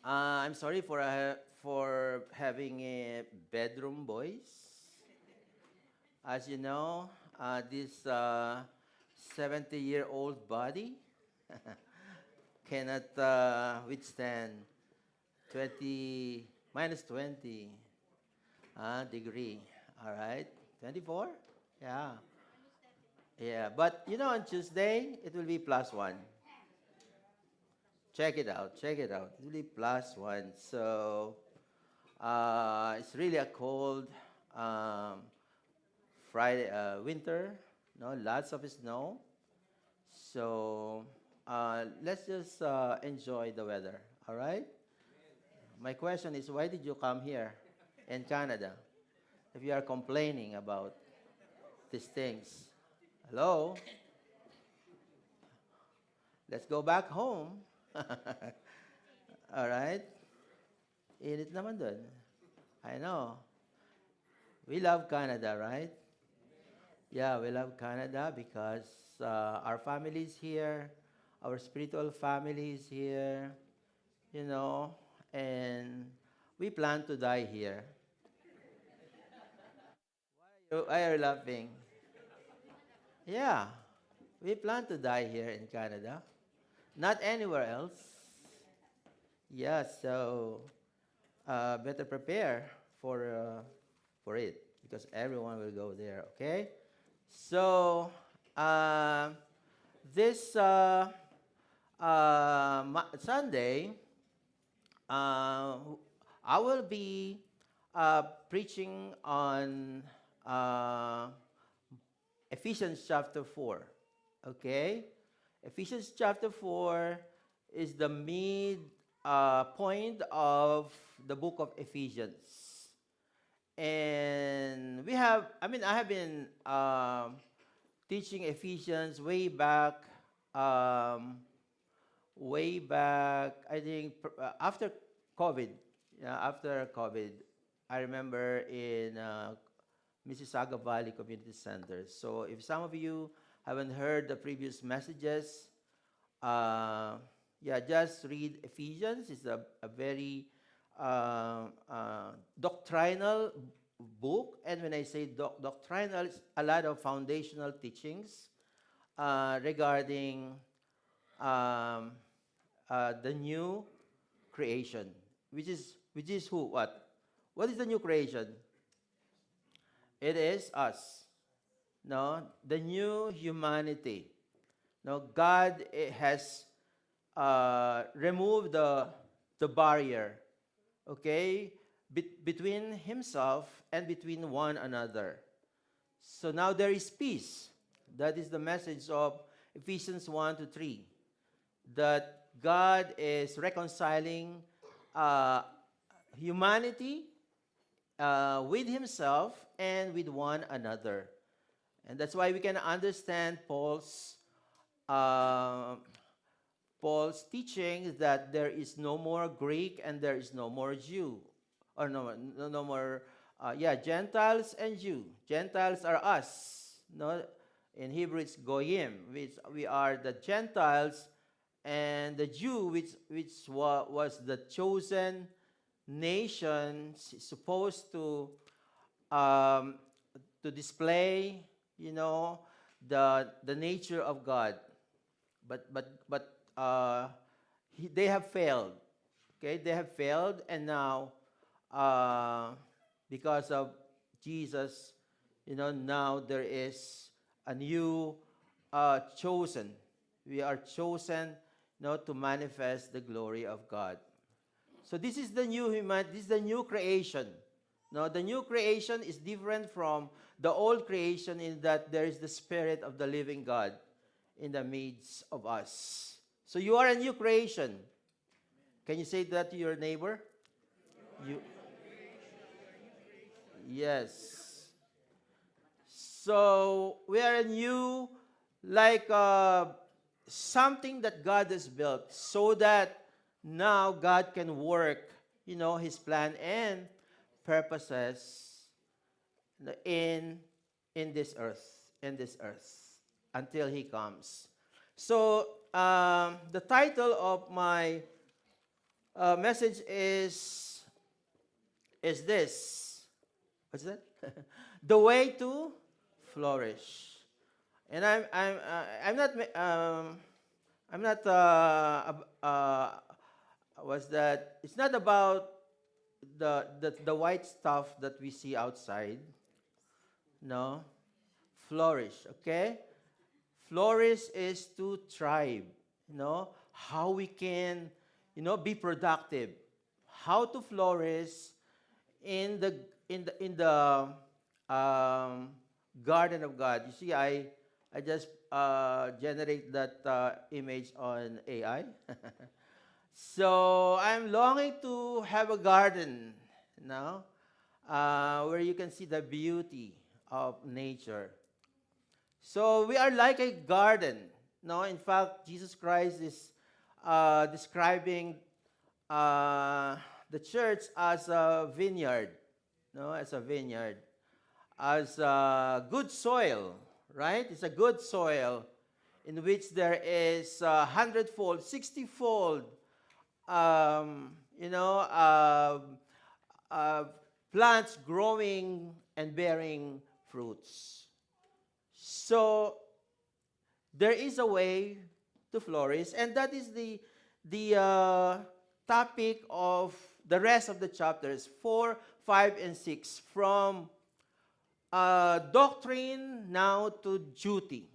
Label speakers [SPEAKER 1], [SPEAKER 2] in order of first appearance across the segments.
[SPEAKER 1] I'm sorry for having a bedroom voice. As you know, this 70-year-old body cannot withstand 20 minus 20 degree. All right, 24. Yeah, yeah. But you know, on Tuesday it will be plus one. Check it out. Check it out. It will be plus one. So it's really a cold um, Friday winter. No, lots of snow. So let's just enjoy the weather. All right. My question is, why did you come here in Canada if you are complaining about these things? Hello. Let's go back home. All right. Init naman dun. I know. We love Canada, right? Yeah, we love Canada because our family is here, our spiritual family is here, you know, and we plan to die here. Why are you laughing? Yeah, we plan to die here in Canada, not anywhere else. Yeah, so better prepare for it because everyone will go there. Okay, so uh, this Sunday, uh, I will be preaching on uh, Ephesians chapter 4. Okay? Ephesians chapter 4 is the mid point of the book of Ephesians. And I have been teaching Ephesians um, way back, I think after COVID. Yeah, after COVID, I remember in Mississauga Valley Community Center. So if some of you haven't heard the previous messages, uh, yeah, just read Ephesians. It's a very doctrinal book. And when I say doctrinal, it's a lot of foundational teachings regarding um, the new creation, which is who? What? What is the new creation? It is us. No, the new humanity. No, God has removed the barrier, okay, between Himself and between one another. So now there is peace. That is the message of Ephesians 1 to 3. That God is reconciling uh, humanity with Himself and with one another. And that's why we can understand uh, Paul's teaching that there is no more Greek and there is no more Jew, or no more, Gentiles and Jew. Gentiles are us. No, in Hebrew it's goyim, which we are the Gentiles, and the Jew, which was the chosen nation, supposed um, to display, the nature of God, but they have failed. Okay, they have failed, and now, uh, because of Jesus, now there is a new chosen. We are chosen, to manifest the glory of God. So this is the new human. This is the new creation. Now, the new creation is different from the old creation in that there is the Spirit of the living God in the midst of us. So you are a new creation. Can you say that to your neighbor? You, yes. So we are a new, like something that God has built, so that now God can work, His plan and purposes in in this earth until He comes. So the title of my message is this. What's that? The way to flourish. And I'm not was that it's not about the white stuff that we see outside. No, flourish. Okay, flourish is to thrive. How we can, be productive. How to flourish in the garden of God. You see, I just generate that image on AI. So I'm longing to have a garden, where you can see the beauty of nature. So we are like a garden. No, in fact, Jesus Christ is describing the church as a vineyard, no, as a vineyard, as a good soil, right? It's a good soil in which there is a hundredfold, 60-fold, you know, plants growing and bearing fruits. So there is a way to flourish, and that is the topic of the rest of the chapters 4, 5, and 6, from doctrine now to duty,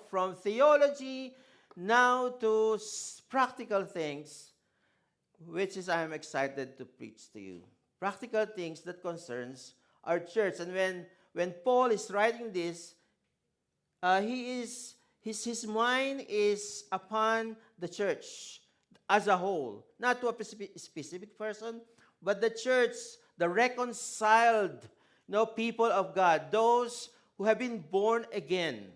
[SPEAKER 1] from theology now to practical things, which is I'm excited to preach to you. Practical things that concerns our church. And when Paul is writing this, his mind is upon the church as a whole, not to a specific person, but the church, the reconciled, people of God, those who have been born again.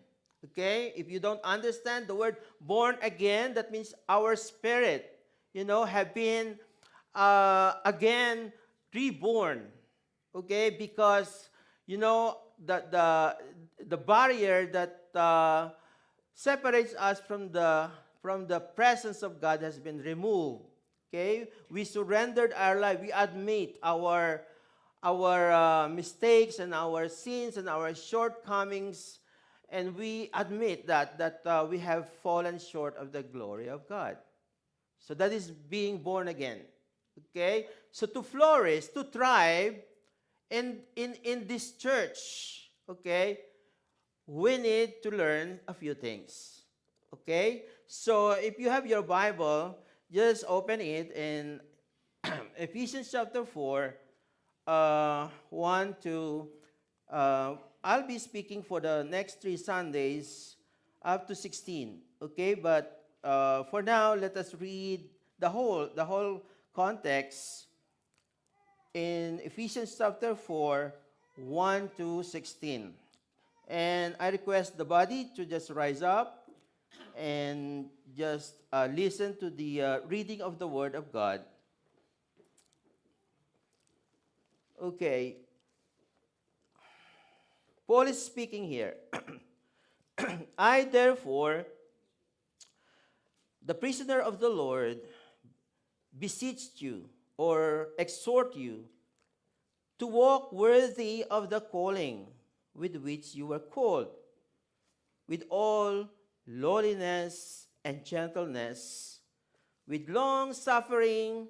[SPEAKER 1] Okay? If you don't understand the word born again, that means our spirit, have been again reborn. Okay? Because, the barrier that separates us from the presence of God has been removed. Okay? We surrendered our life. We admit our mistakes and our sins and our shortcomings, and we admit that we have fallen short of the glory of God. So that is being born again. Okay? So to flourish, to thrive in this church, okay, we need to learn a few things. Okay? So if you have your Bible, just open it in Ephesians chapter 4, 1 to, I'll be speaking for the next 3 Sundays up to 16. Okay? But for now, let us read the whole context in Ephesians chapter 4, 1 to 16. And I request the body to just rise up and just listen to the reading of the Word of God. Okay. Paul is speaking here. I, therefore, the prisoner of the Lord, beseech you or exhort you to walk worthy of the calling with which you were called, with all lowliness and gentleness, with long suffering,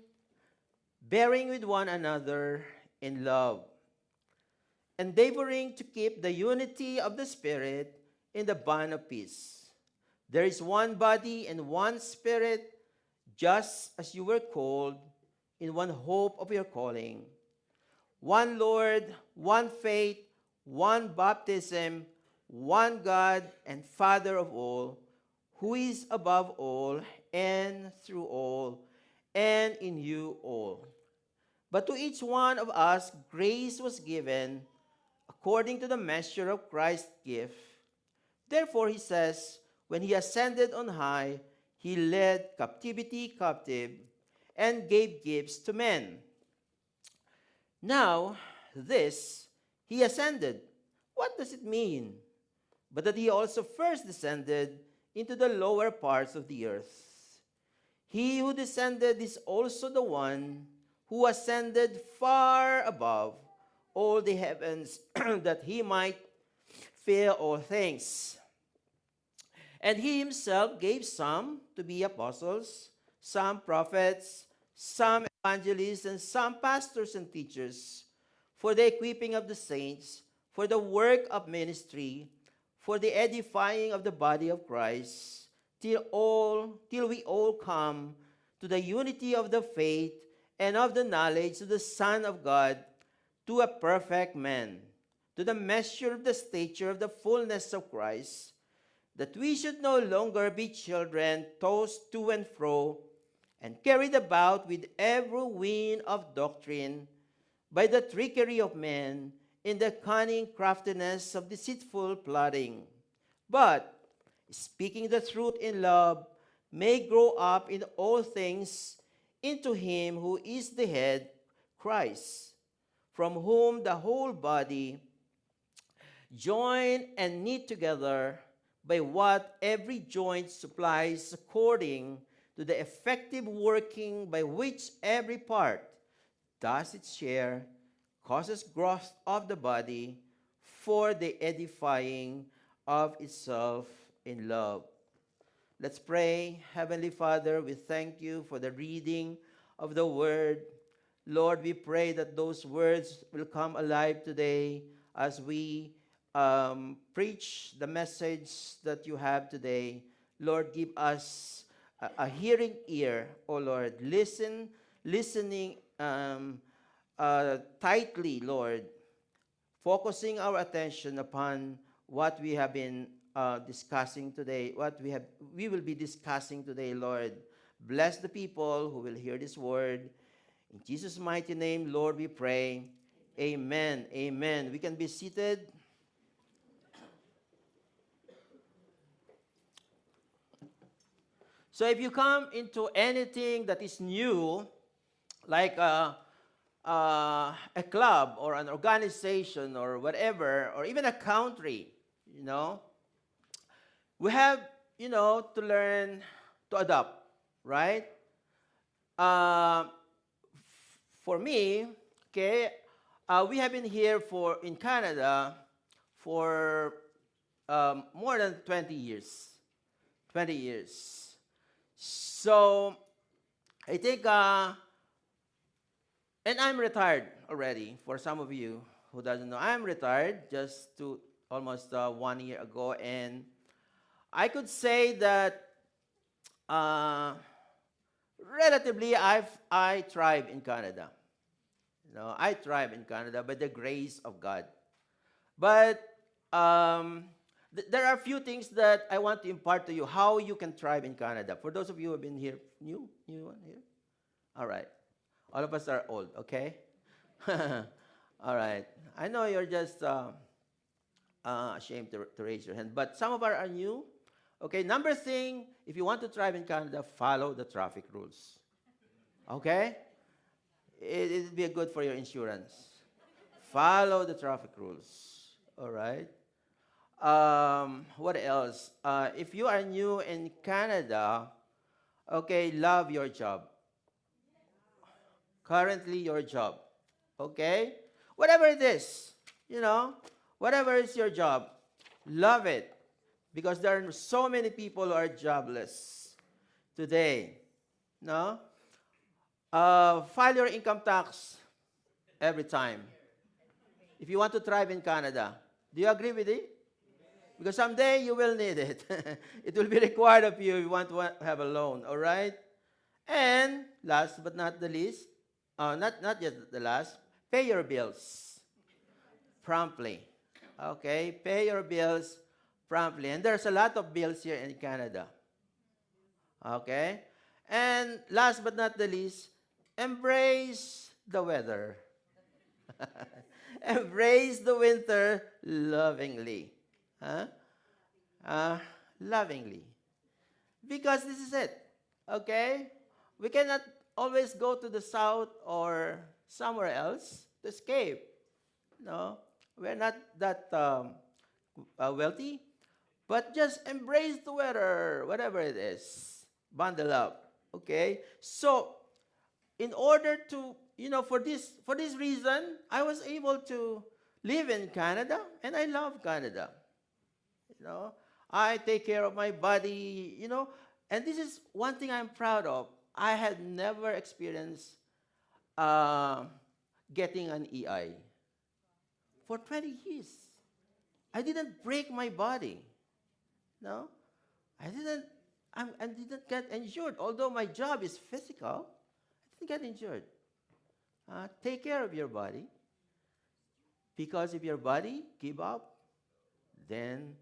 [SPEAKER 1] bearing with one another in love, endeavoring to keep the unity of the Spirit in the bond of peace. There is one body and one Spirit, just as you were called in one hope of your calling, one Lord, one faith, one baptism, one God and Father of all, who is above all and through all and in you all. But to each one of us grace was given according to the measure of Christ's gift. Therefore, he says, when he ascended on high, he led captivity captive and gave gifts to men. Now, this, he ascended. What does it mean? But that he also first descended into the lower parts of the earth. He who descended is also the one who ascended far above all the heavens that he might fill all things. And he himself gave some to be apostles, some prophets, some evangelists, and some pastors and teachers, for the equipping of the saints, for the work of ministry, for the edifying of the body of Christ, till we all come to the unity of the faith and of the knowledge of the Son of God, to a perfect man, to the measure of the stature of the fullness of Christ, that we should no longer be children tossed to and fro and carried about with every wind of doctrine by the trickery of men in the cunning craftiness of deceitful plotting. But speaking the truth in love, may grow up in all things into him who is the head, Christ, from whom the whole body, joined and knit together by what every joint supplies according to the effective working by which every part does its share, causes growth of the body for the edifying of itself in love. Let's pray. Heavenly Father, we thank you for the reading of the word. Lord, we pray that those words will come alive today as we preach the message that you have today. Lord, give us a hearing ear, O Lord. Listening tightly, Lord, focusing our attention upon what we have been discussing today, we will be discussing today, Lord. Bless the people who will hear this word. In Jesus' mighty name, Lord, we pray. Amen. Amen. We can be seated. So if you come into anything that is new, like a club or an organization or whatever, or even a country, we have, to learn to adapt, right? For me, okay, we have been here in Canada for more than 20 years. 20 years. So, I think, and I'm retired already. For some of you who doesn't know, I'm retired just almost 1 year ago, and I could say that relatively I thrive in Canada. I thrive in Canada by the grace of God. But there are a few things that I want to impart to you, how you can thrive in Canada. For those of you who have been here, new one here? All right. All of us are old, okay? All right. I know you're just ashamed to raise your hand, but some of us are new. Okay, number thing, if you want to thrive in Canada, follow the traffic rules. Okay? It'll be good for your insurance. Follow the traffic rules. All right? What else? If you are new in Canada, okay, love your job. Currently, your job. Okay? Whatever it is, whatever is your job, love it. Because there are so many people who are jobless today. No? File your income tax every time. If you want to thrive in Canada. Do you agree with it? Because someday you will need it. It will be required of you if you want to have a loan, all right? And last but not the least, not just the last, pay your bills promptly. Okay? Pay your bills promptly. And there's a lot of bills here in Canada. Okay? And last but not the least, embrace the weather. Embrace the winter lovingly. Lovingly. Because this is it. Okay? We cannot always go to the south or somewhere else to escape. No? We're not that wealthy. But just embrace the weather, whatever it is. Bundle up. Okay? So, in order to, for this reason, I was able to live in Canada, and I love Canada. You know, I take care of my body, and this is one thing I'm proud of. I had never experienced uh, getting an EI for 20 years. I didn't break my body. No, I didn't. I didn't get injured. Although my job is physical, I didn't get injured. Take care of your body, because if your body give up, then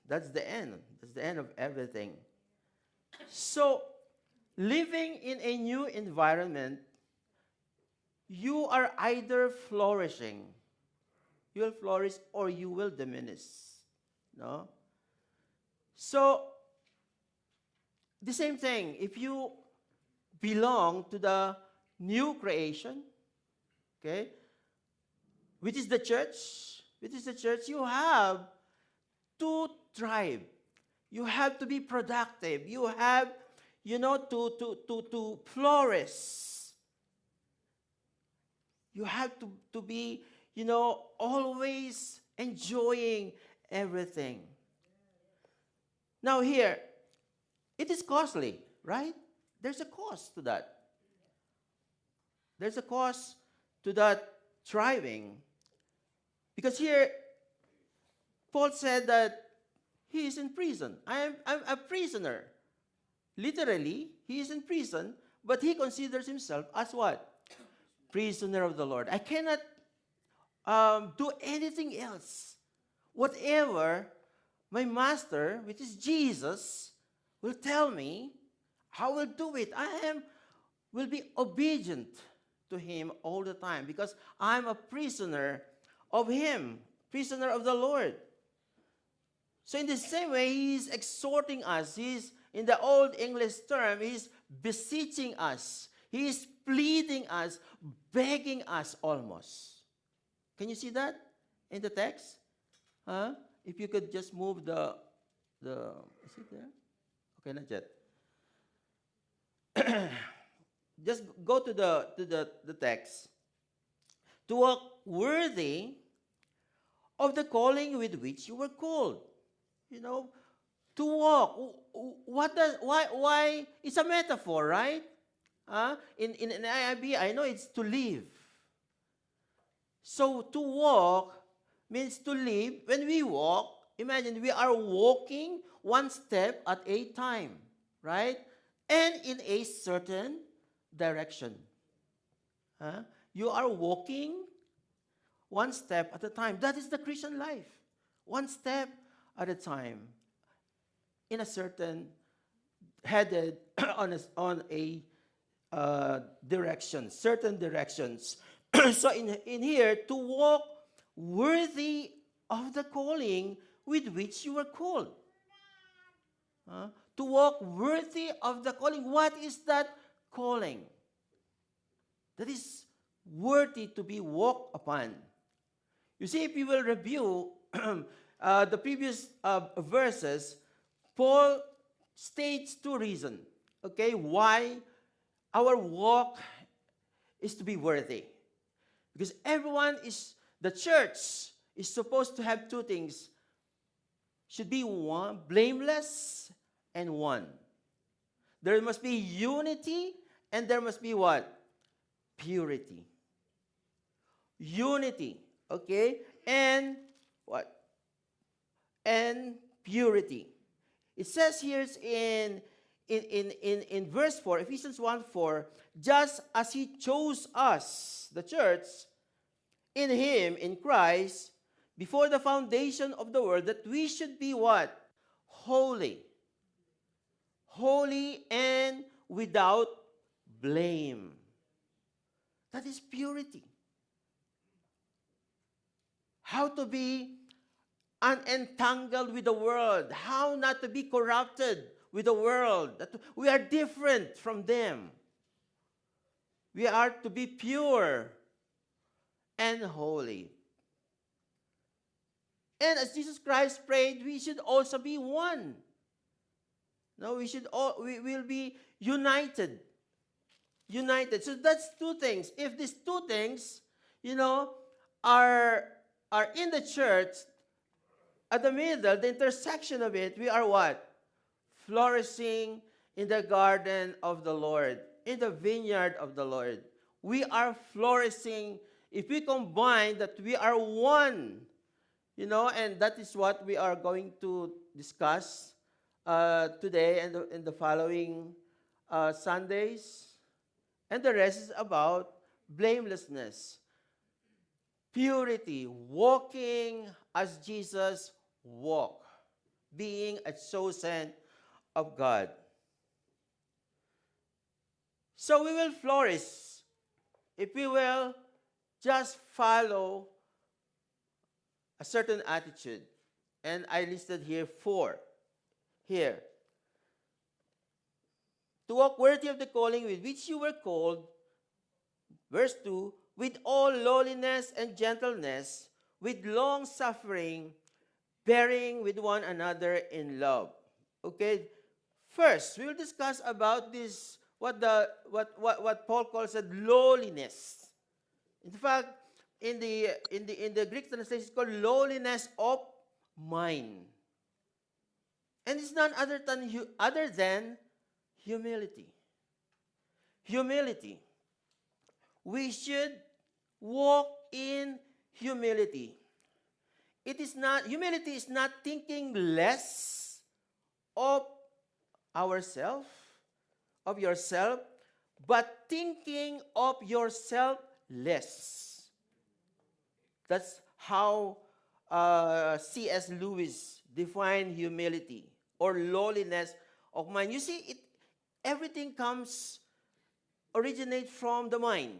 [SPEAKER 1] that's the end. That's the end of everything. So, living in a new environment, you are either flourishing, you will flourish, or you will diminish. No? So, the same thing, if you belong to the new creation, okay, which is the church, you have to thrive. You have to be productive. You have, to flourish. You have to be, always enjoying everything. Now here, it is costly, right? There's a cost to that. There's a cost to that thriving. Because here, Paul said that he is in prison. I'm a prisoner. Literally, he is in prison, but he considers himself as what? Prisoner of the Lord. I cannot do anything else. Whatever my master, which is Jesus, will tell me, I will do it. Will be obedient to him all the time, because I'm a prisoner of him, prisoner of the Lord. So in the same way, he's exhorting us. He's, in the old English term, he's beseeching us. He's pleading us, begging us almost. Can you see that in the text? If you could just move the is it there? Okay, not yet. Just go to the text. To walk worthy of the calling with which you were called. To walk. Why? It's a metaphor, right? In IIB, I know it's to live. So to walk means to live. When we walk, imagine we are walking one step at a time, right? And in a certain direction. You are walking one step at a time. That is the Christian life. One step at a time. In a certain, headed on a direction, certain directions. So in here, to walk worthy of the calling with which you were called. To walk worthy of the calling. What is that calling? That is worthy to be walked upon. You see, if you will review the previous verses, Paul states two reasons, okay, why our walk is to be worthy. Because the church is supposed to have two things. Should be one, blameless and one. There must be unity, and there must be what? Purity. Unity, okay? And what? And purity. It says here in verse 4, Ephesians 1:4, just as he chose us, the church, in him, in Christ, before the foundation of the world, that we should be what? Holy. Holy and without blame. That is purity. How to be unentangled with the world. How not to be corrupted with the world. That we are different from them. We are to be pure and holy. And as Jesus Christ prayed, we should also be one. No, we will be united. United. So that's two things. If these two things, you know, are in the church, at the middle, the intersection of it, we are what? Flourishing in the garden of the Lord, in the vineyard of the Lord. We are flourishing if we combine that we are one, and that is what we are going to discuss today and in the following Sundays. And the rest is about blamelessness, purity, walking as Jesus walked, being a chosen of God. So we will flourish if we will just follow a certain attitude. And I listed here 4. Here. To walk worthy of the calling with which you were called, verse 2, with all lowliness and gentleness, with long suffering, bearing with one another in love. Okay? First, we will discuss about this, what Paul calls it, lowliness. In fact, in the Greek translation, it's called lowliness of mind. And it's none other than humility. Humility. We should walk in humility. Humility is not thinking less of ourselves, of yourself, but thinking of yourself less. That's how C.S. Lewis defined humility or lowliness of mind. You see, everything originates from the mind.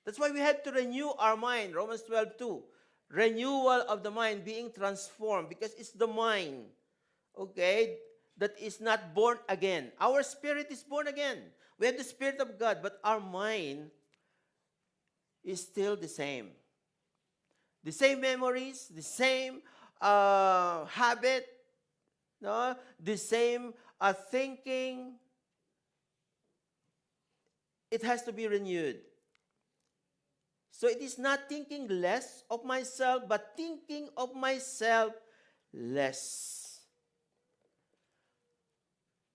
[SPEAKER 1] That's why we have to renew our mind. Romans 12:2. Renewal of the mind, being transformed, because it's the mind, okay, that is not born again. Our spirit is born again. We have the Spirit of God, but our mind is still the same. The same memories, the same habit, no? The same thinking. It has to be renewed. So it is not thinking less of myself, but thinking of myself less.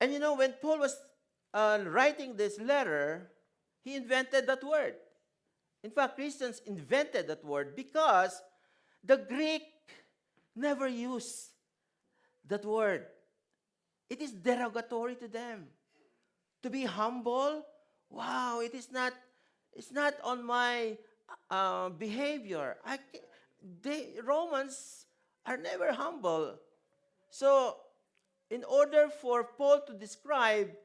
[SPEAKER 1] And when Paul was writing this letter, he invented that word. In fact, Christians invented that word because the Greek never used that word. It is derogatory to them. To be humble, wow, it's not on my behavior. Romans are never humble. So, in order for Paul to describe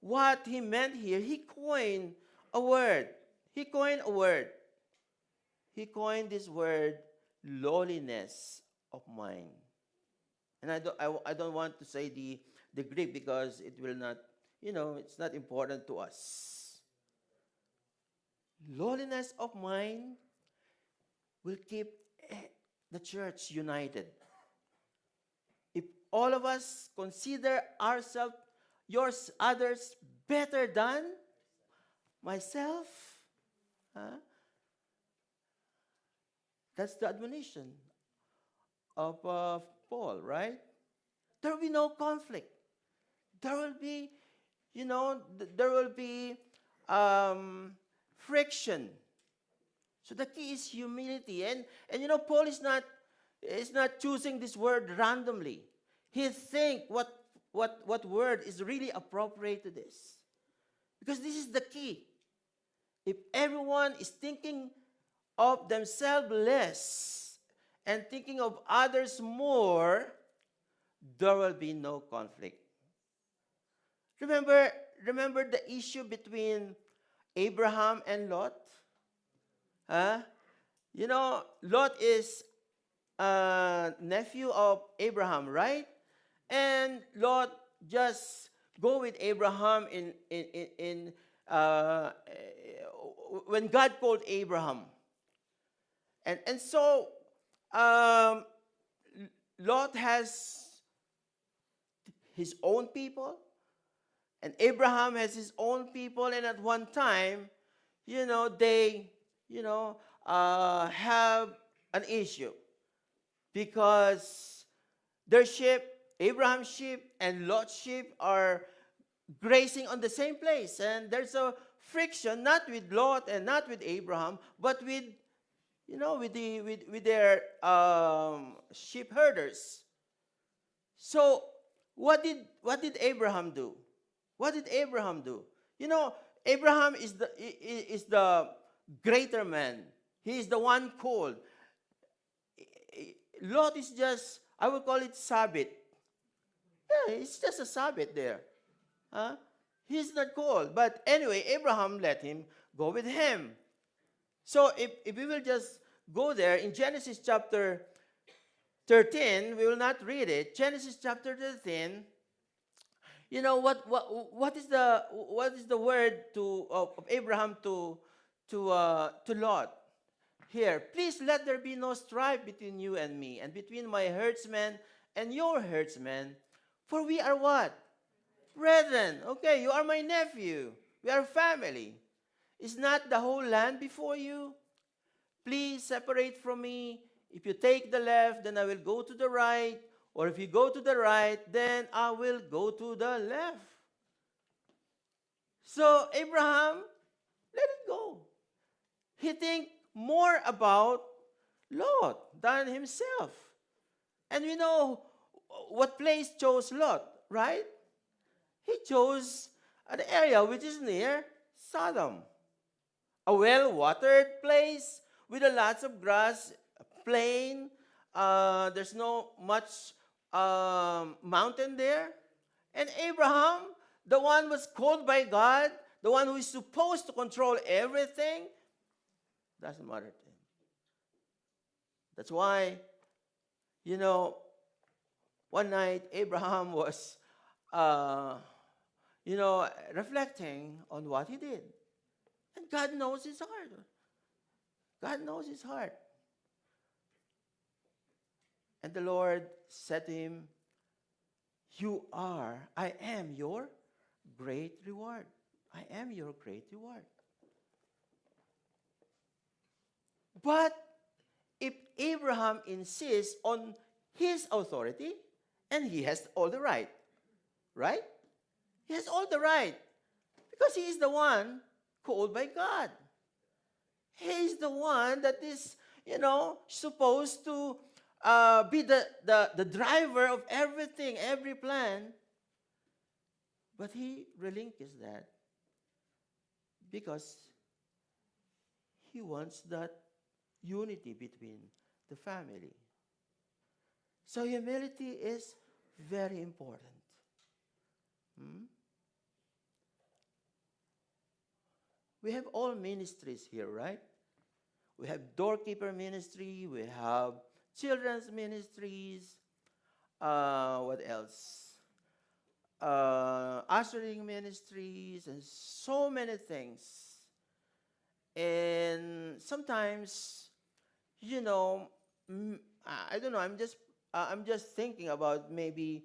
[SPEAKER 1] what he meant here, he coined a word. He coined this word, lowliness of mind. And I don't want to say the Greek because it will not, it's not important to us. Lowliness of mind will keep the church united. If all of us consider ourselves, others better than myself, that's the admonition of Paul, right? There will be no conflict. There will be, friction. So the key is humility. And Paul is not choosing this word randomly. He thinks what word is really appropriate to this. Because this is the key. If everyone is thinking of themselves less and thinking of others more, there will be no conflict. Remember the issue between Abraham and Lot? Lot is a nephew of Abraham, right? And Lot just go with Abraham when God called Abraham. And so Lot has his own people, And Abraham has his own people, and at one time, they, have an issue because their sheep, Abraham's sheep and Lot's sheep, are grazing on the same place. And there's a friction, not with Lot and not with Abraham, but with, with their sheep herders. So what did Abraham do? What did Abraham do? Abraham is the greater man. He is the one called. Lot is just, I would call it Sabbath. Yeah, it's just a Sabbath there. Huh? He's not called. But anyway, Abraham let him go with him. So if we will just go there in Genesis chapter 13, we will not read it. Genesis chapter 13. What is the word of Abraham to Lot? Here, please let there be no strife between you and me, and between my herdsmen and your herdsmen, for we are what? Brethren. Okay, you are my nephew. We are family. Is not the whole land before you? Please separate from me. If you take the left, then I will go to the right. Or if you go to the right, then I will go to the left. So Abraham, let it go. He think more about Lot than himself. And we know what place chose Lot, right? He chose an area which is near Sodom. A well-watered place with a lots of grass, plain. There's no much mountain there. And Abraham, the one was called by God, the one who is supposed to control everything, doesn't matter to him. That's why, one night Abraham was, reflecting on what he did. And God knows his heart. God knows his heart. And the Lord said to him, I am your great reward. I am your great reward. But if Abraham insists on his authority, and he has all the right? He has all the right. Because he is the one called by God. He is the one that is, supposed to be the driver of everything, every plan. But he relinquished that because he wants that unity between the family. So humility is very important. We have all ministries here, right? We have doorkeeper ministry, we have children's ministries, what else? Ushering ministries, and so many things. And sometimes, I don't know, I'm just thinking about maybe,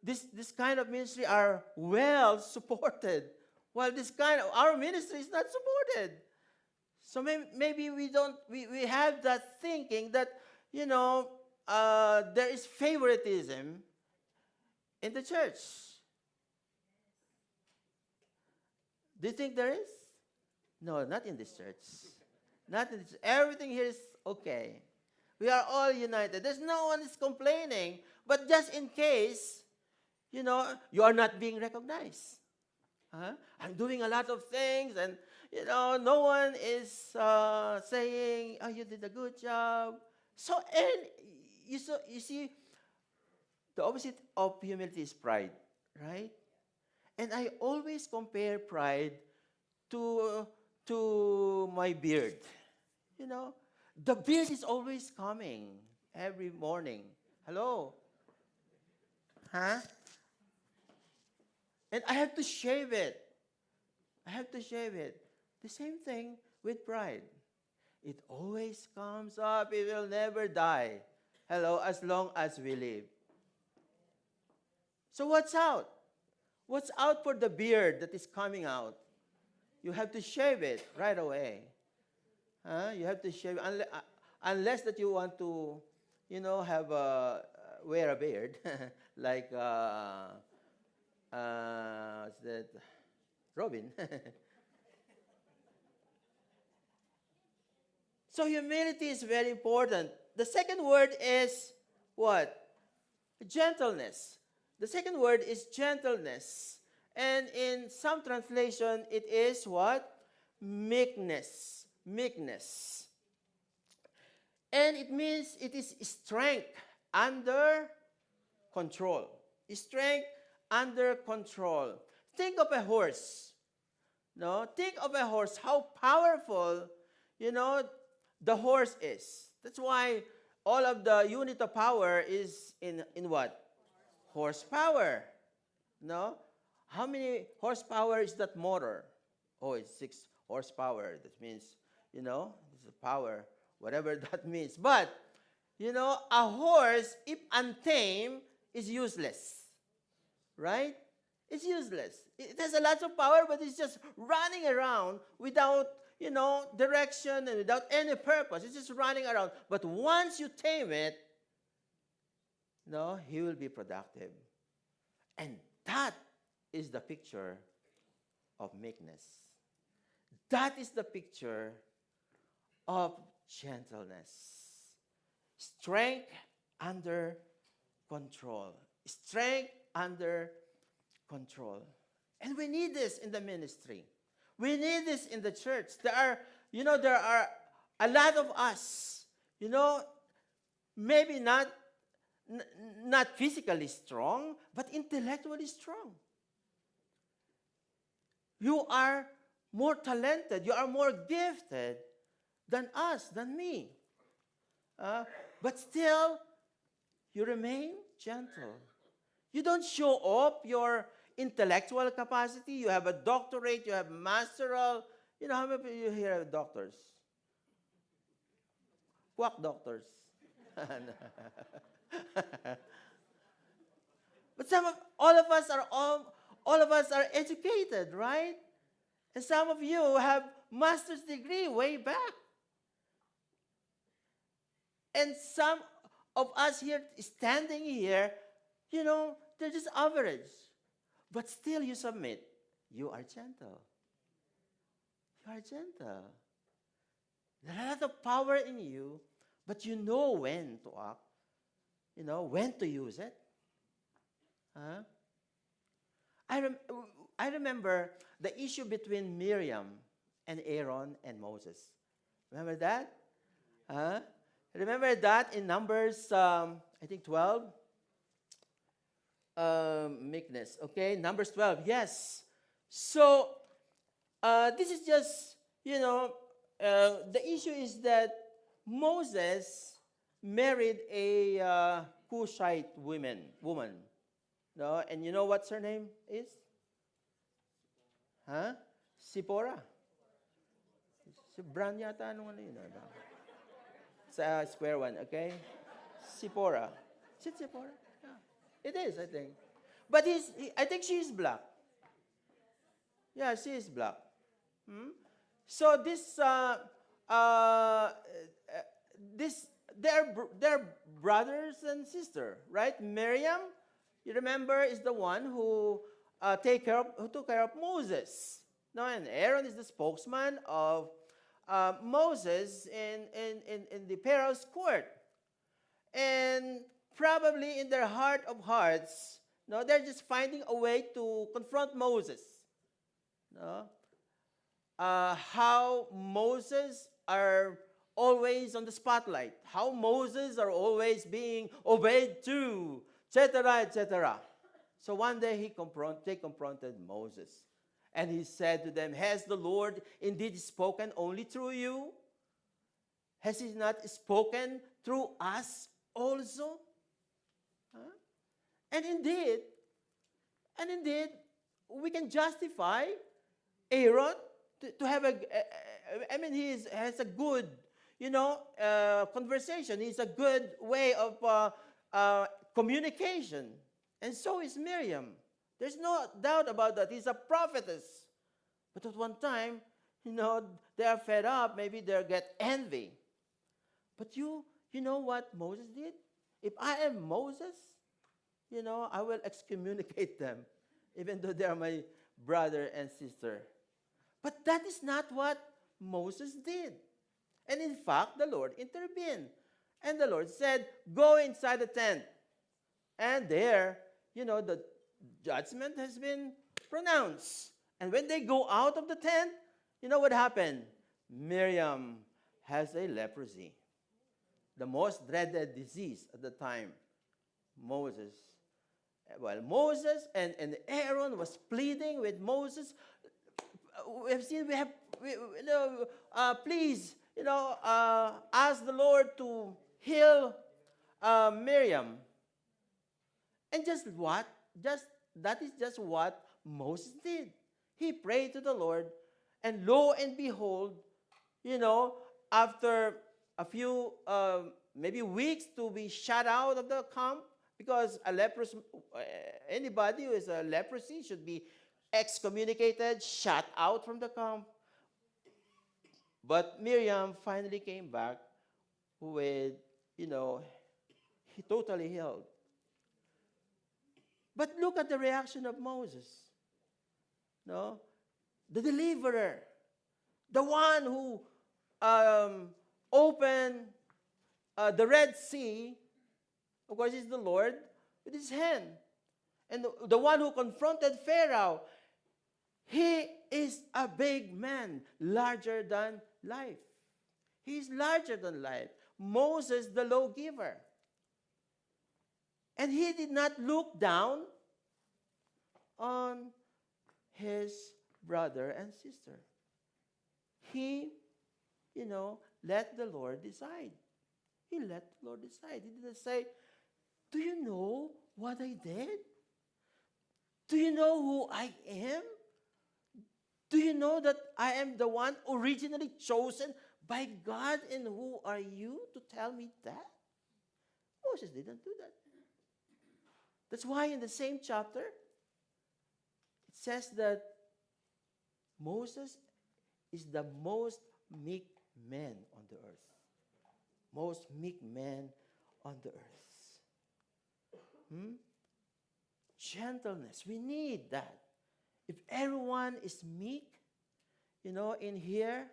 [SPEAKER 1] this kind of ministry are well supported, while this kind of, our ministry is not supported. So maybe we have that thinking that, there is favoritism in the church. Do you think there is? No, not in this church. Not in this. Everything here is okay. We are all united. There's no one is complaining. But just in case, you are not being recognized. I'm doing a lot of things, and no one is saying, "Oh, you did a good job." So, and you see, the opposite of humility is pride, right? And I always compare pride to my beard. The beard is always coming every morning. Hello, huh? And I have to shave it. The same thing with pride. It always comes up. It will never die. Hello, as long as we live. So what's out? Watch out for the beard that is coming out. You have to shave it right away. You have to shave unless that you want to, have wear a beard, like what's that? Robin. So humility is very important. The second word is what? Gentleness. The second word is gentleness. And in some translation, it is what? Meekness. Meekness. And it means it is strength under control. Strength under control. Think of a horse. No? Think of a horse, how powerful, the horse is. That's why all of the unit of power is in what? Horsepower. No? How many horsepower is that motor? Oh, it's 6 horsepower. That means, it's a power, whatever that means. But, a horse, if untamed, is useless. Right? It's useless. It has a lot of power, but it's just running around without, direction and without any purpose. It's just running around. But once you tame it, he will be productive. And that is the picture of meekness. That is the picture of gentleness. Strength under control. Strength under control. And we need this in the ministry. We need this in the church. There are a lot of us, maybe not physically strong, but intellectually strong. You are more talented. You are more gifted than us, than me. But still, you remain gentle. You don't show off your intellectual capacity. You have a doctorate. You have masteral. How many people you hear of doctors? Quack doctors. But all of us are educated, right? And some of you have master's degree way back. And some of us here standing here, they're just average. But still you submit. You are gentle. You are gentle. There's a lot of power in you, but you know when to act. When to use it. I remember the issue between Miriam and Aaron and Moses. Remember that? Remember that in Numbers, 12? Meekness. Okay, Numbers 12. Yes. So, this is just, the issue is that Moses married a Cushite woman. No, and you know what her name is? Sipporah. Si Brand yata, anong ano yun? Sa square one, okay? Sipporah. Is it Sipporah? Yeah. It is, I think. But I think she is black. Yeah, she is black. So they're brothers and sister, right? Miriam, you remember, is the one who took care of Moses. No, and Aaron is the spokesman of Moses in the Pharaoh's court. And probably in their heart of hearts, they're just finding a way to confront Moses. How Moses are always on the spotlight. How Moses are always being obeyed to, etc., etc. So one day they confronted Moses. And he said to them, has the Lord indeed spoken only through you? Has he not spoken through us also? And indeed, we can justify Aaron to have he has a good, conversation. He's a good way of communication. And so is Miriam. There's no doubt about that. He's a prophetess. But at one time, they are fed up. Maybe they get envy. But you know what Moses did? If I am Moses, I will excommunicate them, even though they are my brother and sister. But that is not what Moses did. And in fact, the Lord intervened. And the Lord said, go inside the tent. And there, the judgment has been pronounced. And when they go out of the tent, you know what happened? Miriam has a leprosy. The most dreaded disease at the time. Moses and Aaron was pleading with Moses. Please, ask the Lord to heal Miriam. And that is just what Moses did. He prayed to the Lord, and lo and behold, after a few maybe weeks to be shut out of the camp, because anybody who is a leprosy should be excommunicated, shut out from the camp. But Miriam finally came back with, he totally healed. But look at the reaction of Moses. No? The deliverer, the one who opened the Red Sea, of course, is the Lord with his hand. And the one who confronted Pharaoh, he is a big man, larger than life. He is larger than life. Moses, the lawgiver. And he did not look down on his brother and sister. He, let the Lord decide. He let the Lord decide. He didn't say, do you know what I did? Do you know who I am? Do you know that I am the one originally chosen by God, and who are you to tell me that? Moses didn't do that. That's why in the same chapter, it says that Moses is the most meek man on the earth. Most meek man on the earth. Gentleness. We need that. If everyone is meek, in here,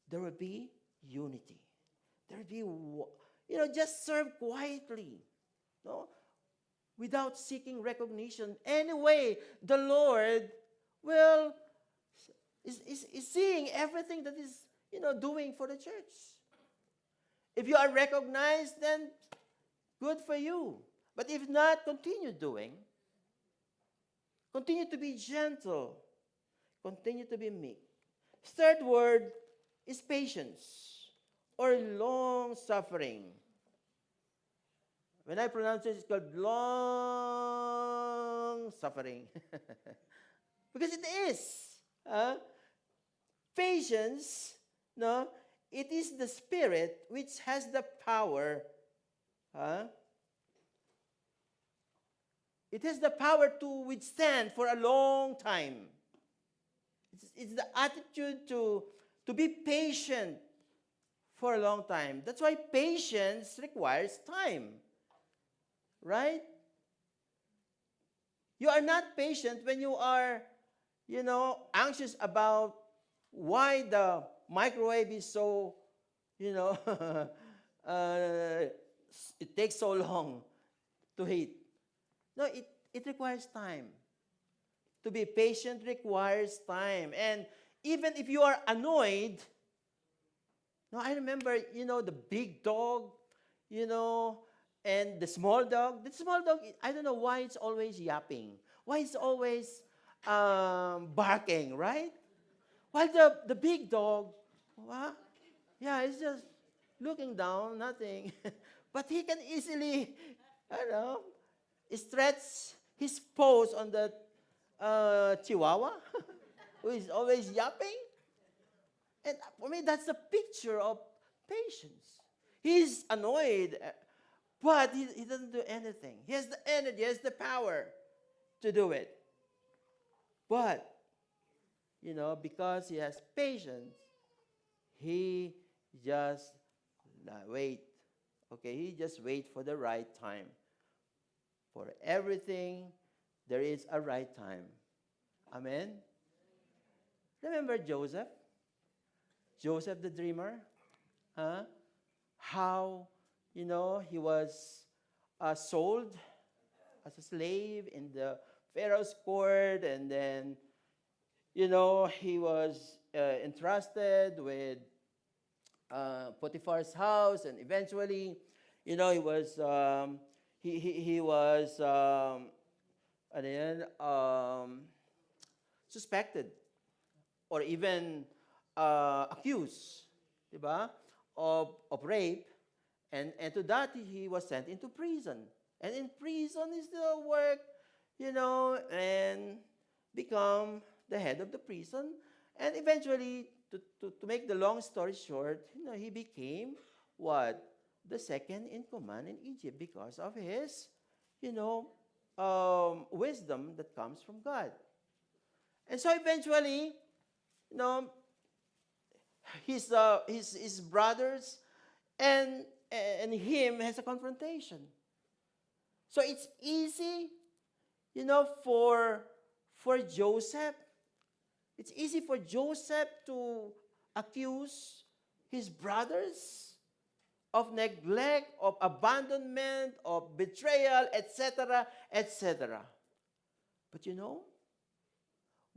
[SPEAKER 1] there will be unity. There will be, just serve quietly, without seeking recognition. Anyway, the Lord is seeing everything that is, doing for the church. If you are recognized, then good for you. But if not, continue doing. Continue to be gentle. Continue to be meek. Third word is patience or long suffering. When I pronounce it, it's called long suffering. Because it is. Patience, it is the spirit which has the power. It has the power to withstand for a long time. It's the attitude to be patient for a long time. That's why patience requires time. Right? You are not patient when you are, anxious about why the microwave is so, it takes so long to heat. No, it requires time. To be patient requires time. And even if you are annoyed, I remember, the big dog, and the small dog. The small dog, I don't know why it's always yapping. Why it's always barking, right? While the big dog, it's just looking down, nothing. But he can easily, stretch his paws on the chihuahua, who is always yapping. And for me, that's a picture of patience. He's annoyed, but he doesn't do anything. He has the energy, he has the power. to do it. But, because he has patience, he just wait. Okay, he just wait for the right time. For everything, there is a right time. Amen? Remember Joseph? Joseph the dreamer? Huh? How, he was sold as a slave in the Pharaoh's court, and then, he was entrusted with Potiphar's house, and eventually, he was he was ano yan, suspected or even accused, diba, of rape, and to that he was sent into prison. And in prison he still worked, and become the head of the prison. And eventually, to make the long story short, he became what? The second in command in Egypt because of his, wisdom that comes from God. And so eventually, his brothers and him has a confrontation. So it's easy, for Joseph. It's easy for Joseph to accuse his brothers of neglect, of abandonment, of betrayal, etc., etc. But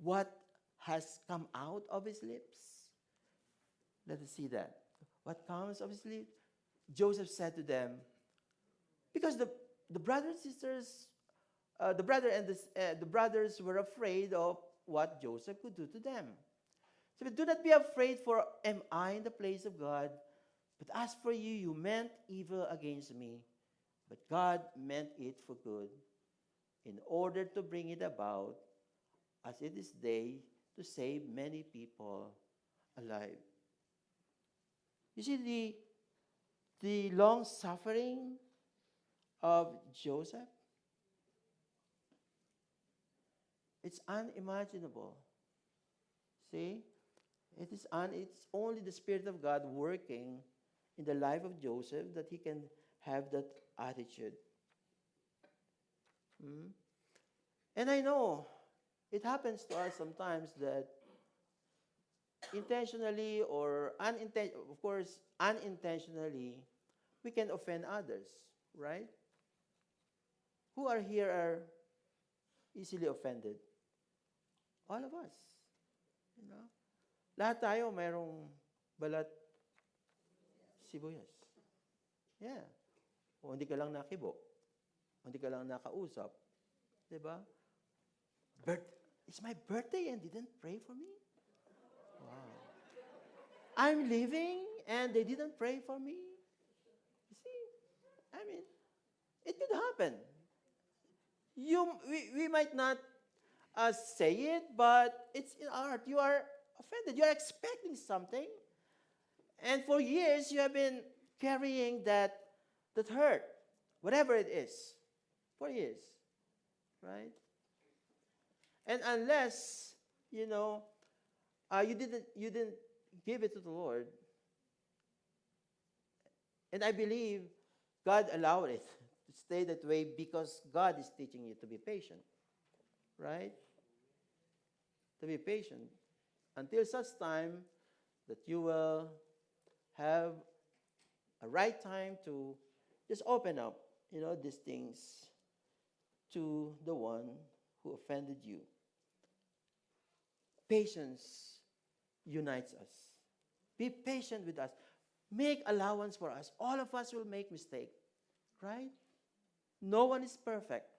[SPEAKER 1] what has come out of his lips? Let us see that. What comes of his lips? Joseph said to them, because the brothers and sisters, the brothers were afraid of what Joseph could do to them. So, do not be afraid, for am I in the place of God? But as for you, you meant evil against me, but God meant it for good, in order to bring it about, as it is day, to save many people alive. You see the long suffering of Joseph? It's unimaginable. See? It's only the Spirit of God working in the life of Joseph that he can have that attitude. And I know it happens to us sometimes that intentionally or unintentionally, we can offend others, right? Who are here are easily offended? All of us. Lahat tayo mayroong balat sibuyas. Yeah. O hindi ka lang nakibo. O hindi ka lang nakausap. Diba? It's my birthday and didn't pray for me? Wow. I'm leaving and they didn't pray for me? You see? I mean, it could happen. We might not say it, but it's in our heart. You are offended. You are expecting something. And for years, you have been carrying that hurt, whatever it is, for years. Right? And unless, you didn't give it to the Lord, and I believe God allowed it to stay that way because God is teaching you to be patient. Right? To be patient until such time that you will have a right time to just open up, these things to the one who offended you. Patience unites us. Be patient with us. Make allowance for us. All of us will make mistakes, right? No one is perfect.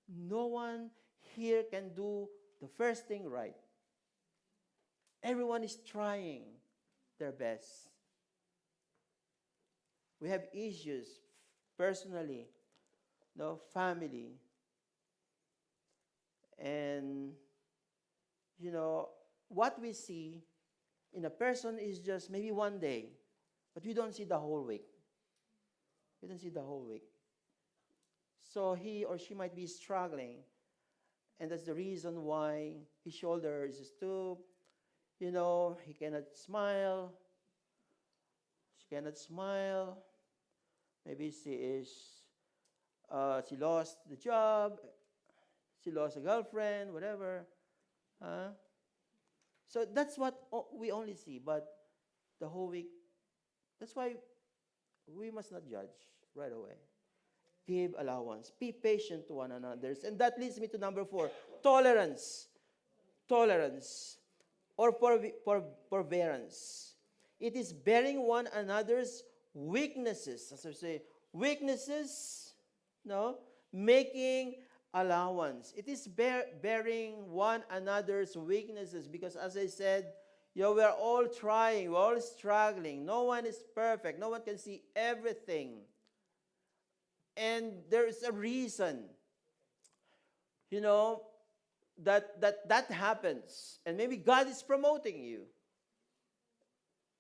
[SPEAKER 1] No one here can do the first thing right. Everyone is trying their best. We have issues personally, family. And, what we see in a person is just maybe one day, but we don't see the whole week. We don't see the whole week. So he or she might be struggling. And that's the reason why his shoulder is stooped. He cannot smile. She cannot smile. Maybe she lost the job. She lost a girlfriend, whatever. Huh? So that's what we only see. But the whole week, that's why we must not judge right away. Give allowance. Be patient to one another. And that leads me to number 4, tolerance. Tolerance or forbearance. It is bearing one another's weaknesses. As I say, weaknesses, no, making allowance. It is bearing one another's weaknesses because, as I said, we're all trying, we're all struggling. No one is perfect. No one can see everything. And there is a reason, that happens. And maybe God is promoting you.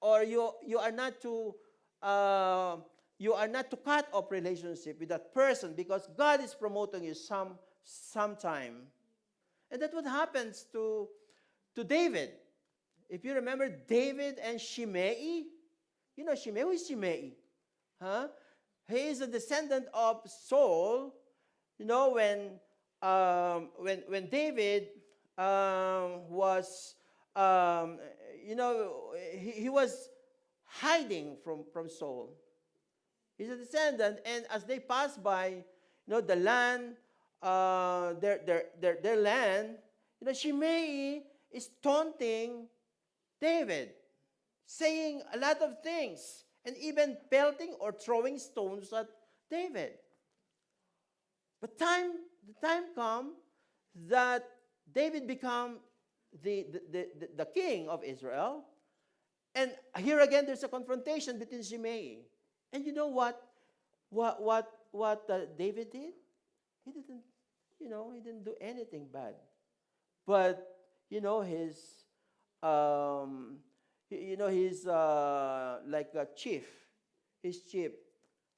[SPEAKER 1] Or you are not to cut off relationship with that person because God is promoting you sometime. And that's what happens to David. If you remember David and Shimei, Shimei, who is Shimei? Huh? He is a descendant of Saul. When David was, he was hiding from Saul. He's a descendant, and as they pass by, the land, their land, Shimei is taunting David, saying a lot of things, and even pelting or throwing stones at David. But the time come that David become the king of Israel, and here again there's a confrontation between Shimei. And you know what David did? He didn't do anything bad, but his like a chief. His chief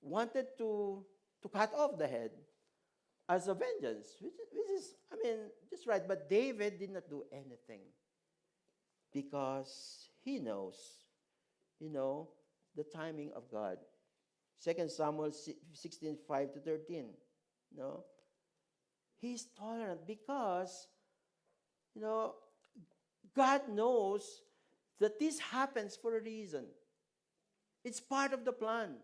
[SPEAKER 1] wanted to cut off the head as a vengeance, which is, just right. But David did not do anything because he knows, the timing of God. 2 Samuel 16:5-13. He's tolerant because, God knows that this happens for a reason. It's part of the plan.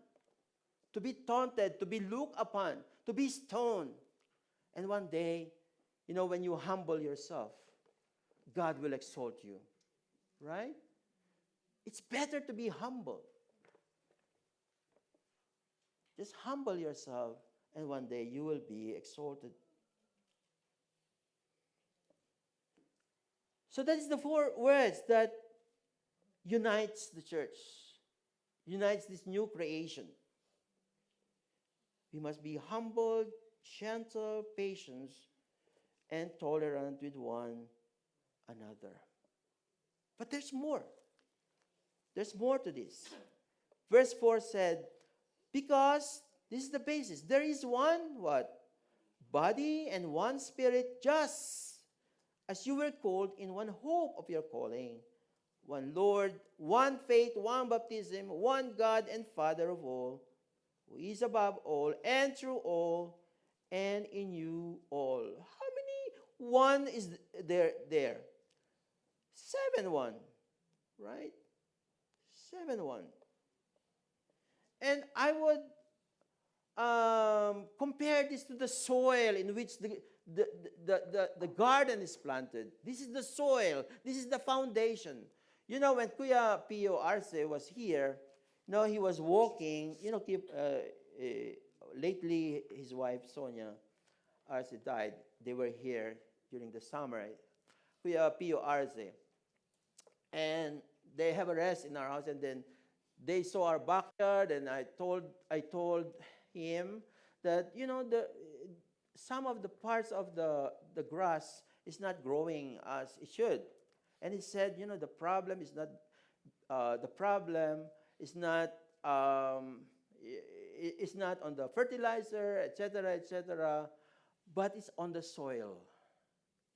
[SPEAKER 1] To be taunted, to be looked upon, to be stoned. And one day, when you humble yourself, God will exalt you. Right? It's better to be humble. Just humble yourself, and one day you will be exalted. So that is the 4 words that unites the church, unites this new creation. We must be humble, gentle, patient, and tolerant with one another. But there's more. There's more to this. Verse 4 said, because this is the basis. There is one, what? Body and one spirit, just as you were called in one hope of your calling. One Lord, one faith, one baptism, one God and Father of all, who is above all and through all and in you all. How many one is there? 7 1, right? 7 1. And I would compare this to the soil in which the garden is planted. This is the soil. This is the foundation. When Kuya Pio Arce was here, he was walking. Lately his wife Sonia Arce died. They were here during the summer. Kuya Pio Arce, and they have a rest in our house, and then they saw our backyard, and I told him that some of the parts of the grass is not growing as it should, and he said, the problem is not It's not on the fertilizer, etc., etc., but it's on the soil.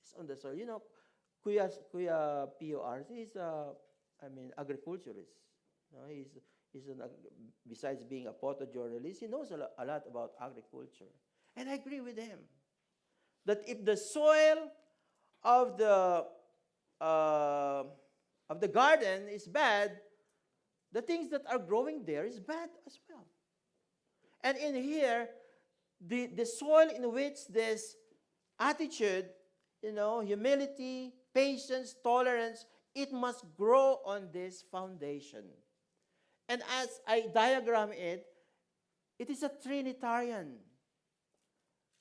[SPEAKER 1] It's on the soil. You know, Kuya POR, he's agriculturist. You know, he's besides being a photojournalist, he knows a lot about agriculture. And I agree with him that if the soil of the garden is bad, the things that are growing there is bad as well. And in here, the soil in which this attitude, humility, patience, tolerance, it must grow on this foundation. And as I diagram it, it is a Trinitarian.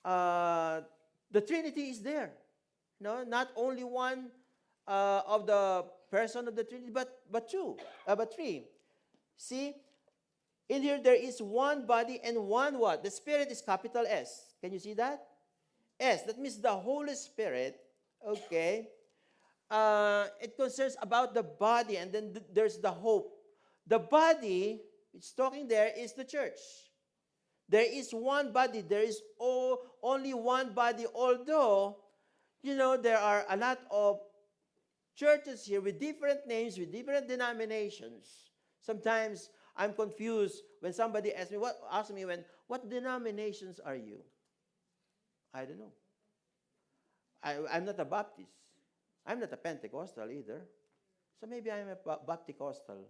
[SPEAKER 1] The Trinity is there. Not only one of the person of the Trinity, but three. See, in here there is one body and one what? The Spirit is capital S. Can you see that? S. That means the Holy Spirit. Okay. It concerns about the body, and then there's the hope. The body, it's talking there, is the church. There is one body. There is only one body, although, there are a lot of churches here with different names, with different denominations. Sometimes I'm confused when somebody asks me, what denominations are you? I don't know. I'm not a Baptist. I'm not a Pentecostal either. So maybe I'm a Bapticostal.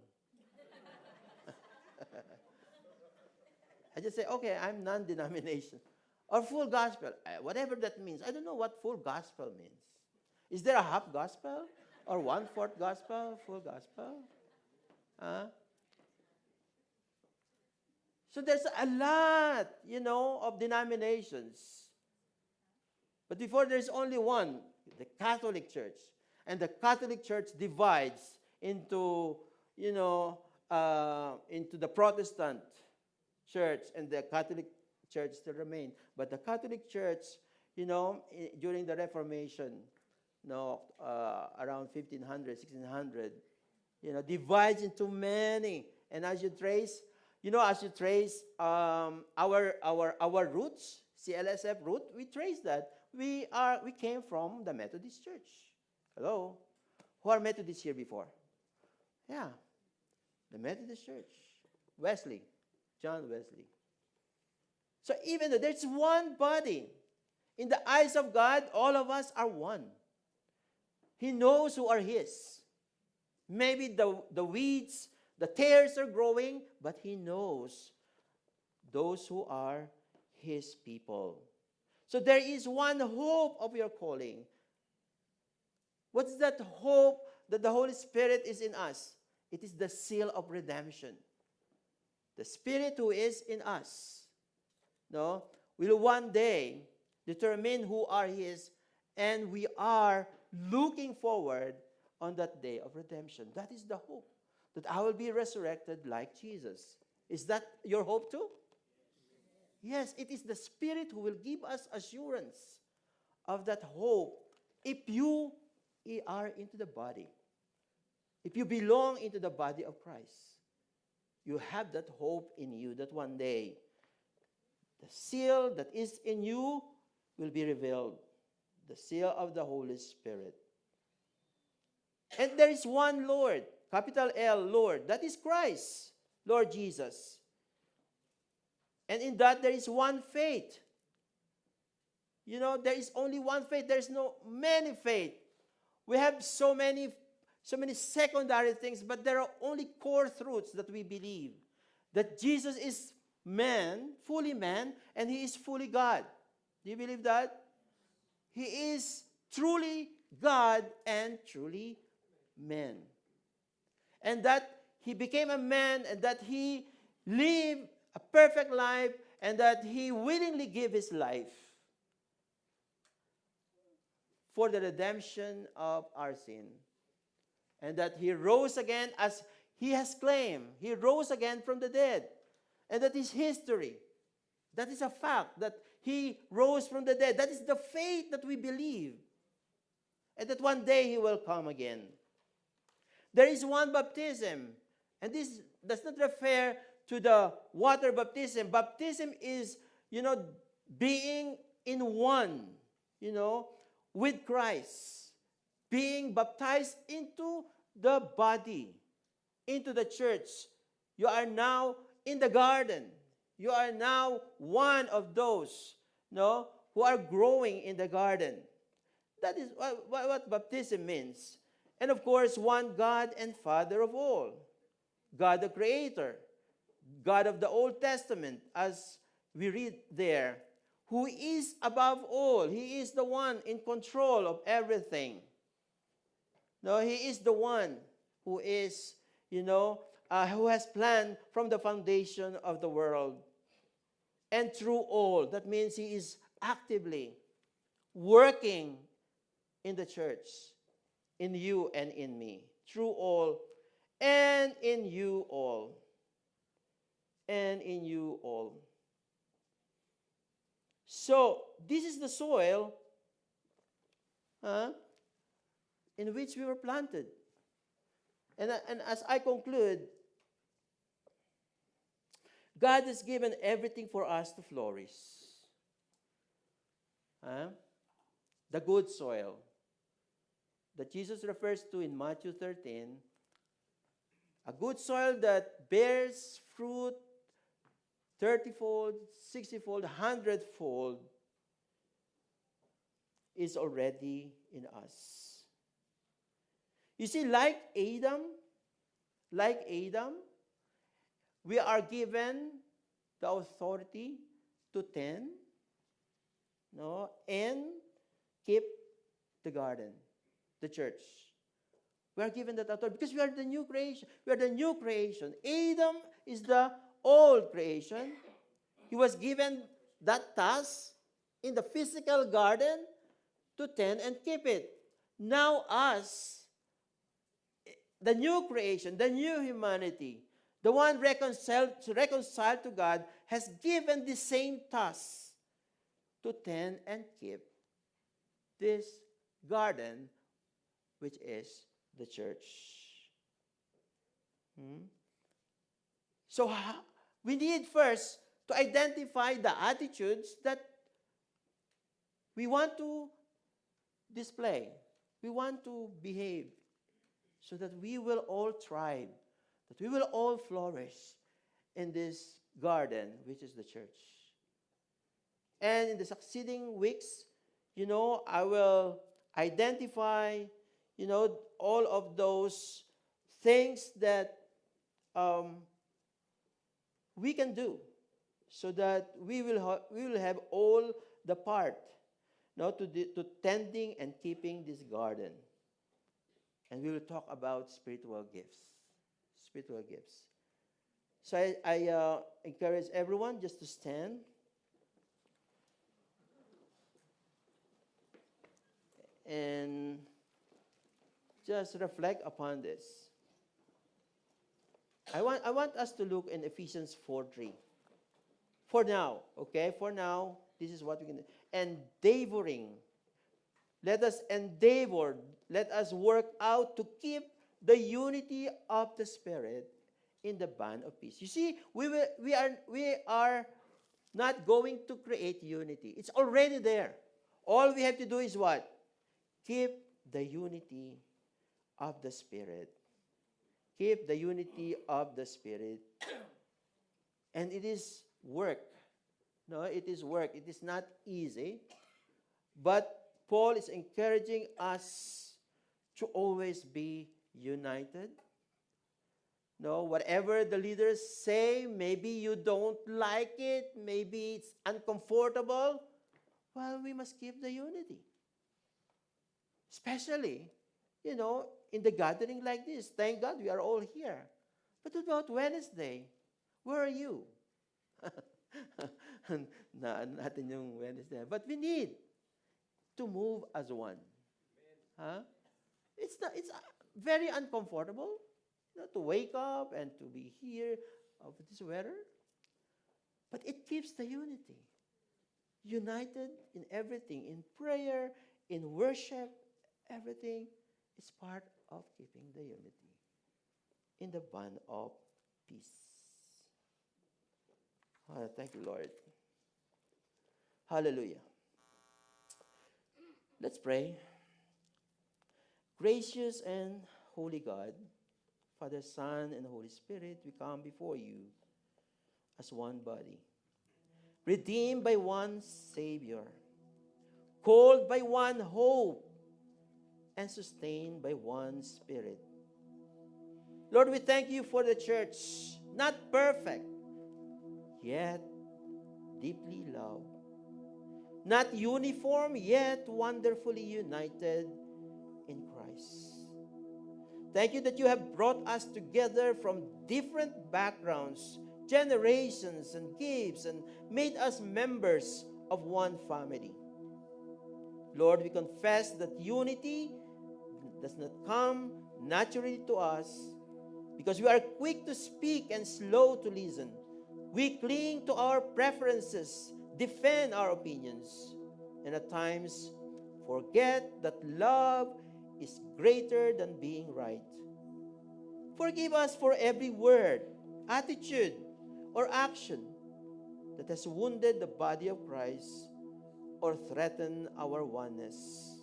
[SPEAKER 1] I just say, okay, I'm non-denomination. Or full gospel, whatever that means. I don't know what full gospel means. Is there a half gospel? Or 1/4 gospel? Full gospel? So there's a lot, of denominations. But before there's only one, the Catholic Church. And the Catholic Church divides into, into the Protestant Church, and the Catholic Church still remain. But the Catholic Church, during the Reformation, around 1500, 1600, divides into many. And as you trace, our roots, CLSF root, we trace that. We came from the Methodist Church. Hello? Who are Methodists here before? Yeah. The Methodist Church. Wesley. John Wesley. So even though there's one body, in the eyes of God, all of us are one. He knows who are His. Maybe the weeds, the tares are growing, but He knows those who are His people. So there is one hope of your calling. What's that hope that the Holy Spirit is in us? It is the seal of redemption. The Spirit who is in us, will one day determine who are His, and we are looking forward on that day of redemption. That is the hope, that I will be resurrected like Jesus. Is that your hope too? Yes, it is the Spirit who will give us assurance of that hope. If you are into the body, if you belong into the body of Christ, you have that hope in you that one day the seal that is in you will be revealed. The seal of the Holy Spirit. And there is one Lord, capital L, Lord. That is Christ, Lord Jesus. And in that there is one faith. There is only one faith. There is no many faith. We have so many secondary things, but there are only core truths that we believe. That Jesus is man, and He is fully God. Do you believe that? He is truly God and truly man. And that He became a man, and that He lived a perfect life, and that He willingly gave His life for the redemption of our sin. And that He rose again as He has claimed. He rose again from the dead. And that is history. That is a fact, that He rose from the dead. That is the faith that we believe. And that one day He will come again. There is one baptism. And this does not refer to the water baptism, baptism is, being in one, with Christ, being baptized into the body, into the church. You are now in the garden. You are now one of those, who are growing in the garden. That is what baptism means. And of course, one God and Father of all. God the Creator. God of the Old Testament, as we read there, who is above all. He is the one in control of everything. No, He is the one who is, who has planned from the foundation of the world. And through all, that means He is actively working in the church, in you and in me, through all, and in you all. And in you all. So, this is the soil in which we were planted. And as I conclude, God has given everything for us to flourish. The good soil that Jesus refers to in Matthew 13, a good soil that bears fruit 30-fold, 60-fold, 100-fold is already in us. You see, like Adam, we are given the authority to tend, and keep the garden, the church. We are given that authority because we are the new creation. We are the new creation. Adam is the old creation. He was given that task in the physical garden to tend and keep it. Now us, the new creation, the new humanity, the one reconciled to God, has given the same task to tend and keep this garden, which is the church. So we need first to identify the attitudes that we want to display, we want to behave, so that we will all thrive, that we will all flourish in this garden, which is the church. And in the succeeding weeks, I will identify, all of those things that we can do, so that we will have all the part, to tending and keeping this garden. And we will talk about spiritual gifts. Spiritual gifts. So I encourage everyone just to stand. And just reflect upon this. I want us to look in Ephesians 4:3. For now, okay? For now, this is what we can do. Endeavoring. Let us endeavor. Let us work out to keep the unity of the Spirit in the bond of peace. You see, we are not going to create unity. It's already there. All we have to do is what? Keep the unity of the Spirit. Keep the unity of the Spirit. And it is work. No, it is work. It is not easy. But Paul is encouraging us to always be united. No, whatever the leaders say, maybe you don't like it, maybe it's uncomfortable. Well, we must keep the unity. Especially, in the gathering like this. Thank God we are all here. But what about Wednesday? Where are you? Natin yung Wednesday. But we need to move as one. It's very uncomfortable, to wake up and to be here of this weather. But it keeps the unity. United in everything, in prayer, in worship, everything is part of keeping the unity in the bond of peace. Thank you, Lord. Hallelujah. Let's pray. Gracious and holy God, Father, Son, and Holy Spirit, we come before you as one body, redeemed by one Savior, called by one hope, and sustained by one Spirit. Lord, we thank you for the church, not perfect, yet deeply loved, not uniform, yet wonderfully united in Christ. Thank you that you have brought us together from different backgrounds, generations, and gifts, and made us members of one family. Lord, we confess that unity does not come naturally to us because we are quick to speak and slow to listen. We cling to our preferences, defend our opinions, and at times forget that love is greater than being right. Forgive us for every word, attitude, or action that has wounded the body of Christ or threatened our oneness.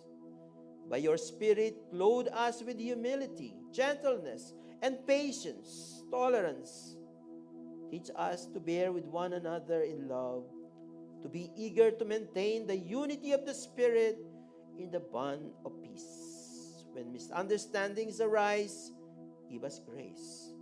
[SPEAKER 1] By your Spirit, clothe us with humility, gentleness, and patience, tolerance. Teach us to bear with one another in love, to be eager to maintain the unity of the Spirit in the bond of peace. When misunderstandings arise, give us grace.